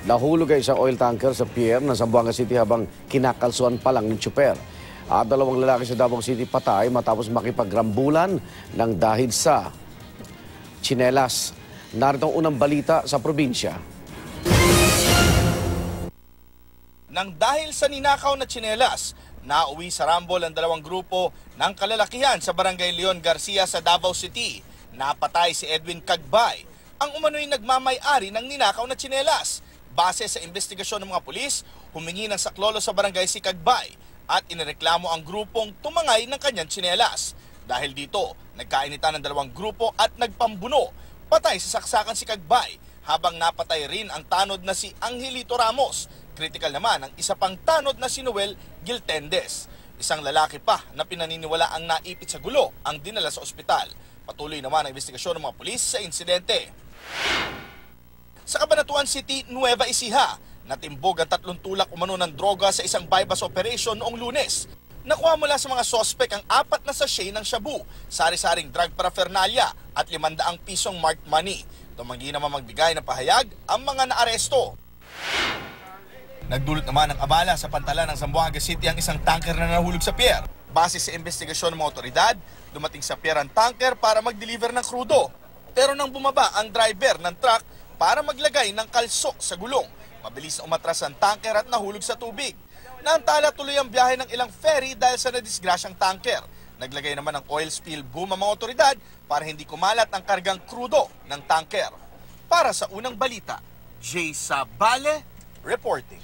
Nahulog ay isang oil tanker sa pier ng Zamboanga City habang kinakalsuan pa lang ng tsuper. At dalawang lalaki sa Davao City patay matapos makipagrambulan ng dahil sa tsinelas. Narito ang unang balita sa probinsya. Nang dahil sa ninakaw na tsinelas, nauwi sa rambol ang dalawang grupo ng kalalakihan sa Barangay Leon Garcia sa Davao City. Napatay si Edwin Cagbay, ang umano'y nagmamay-ari ng ninakaw na tsinelas. Base sa investigasyon ng mga pulis, humingi ng saklolo sa barangay si Cagbay at inireklamo ang grupong tumangay ng kanyang tsinelas. Dahil dito, nagkainitan ng dalawang grupo at nagpambuno. Patay sa saksakan si Cagbay habang napatay rin ang tanod na si Angelito Ramos. Critical naman ang isa pang tanod na si Noel Giltendes. Isang lalaki pa na pinaniniwala ang naipit sa gulo ang dinala sa ospital. Patuloy naman ang investigasyon ng mga pulis sa insidente. Sa Cabanatuan City, Nueva Ecija, natimbog ang 3 tulak umano ng droga sa isang bypass operation noong Lunes. Nakuha mula sa mga sospek ang 4 na sachet ng shabu, sari-saring drug paraphernalia at 500 pisong marked money. Tumanggi naman magbigay ng pahayag ang mga naaresto. Nagdulot naman ng abala sa pantalan ng Zamboanga City ang isang tanker na nahulog sa pier. Base sa investigasyon ng mga otoridad, dumating sa pier ang tanker para mag-deliver ng krudo. Pero nang bumaba ang driver ng truck para maglagay ng kalso sa gulong, mabilis na umatras ang tanker at nahulog sa tubig. Naantala tuloy ang biyahe ng ilang ferry dahil sa nadisgrasyang tanker. Naglagay naman ng oil spill boom ang mga otoridad para hindi kumalat ang kargang krudo ng tanker. Para sa unang balita, Jay Sabale reporting.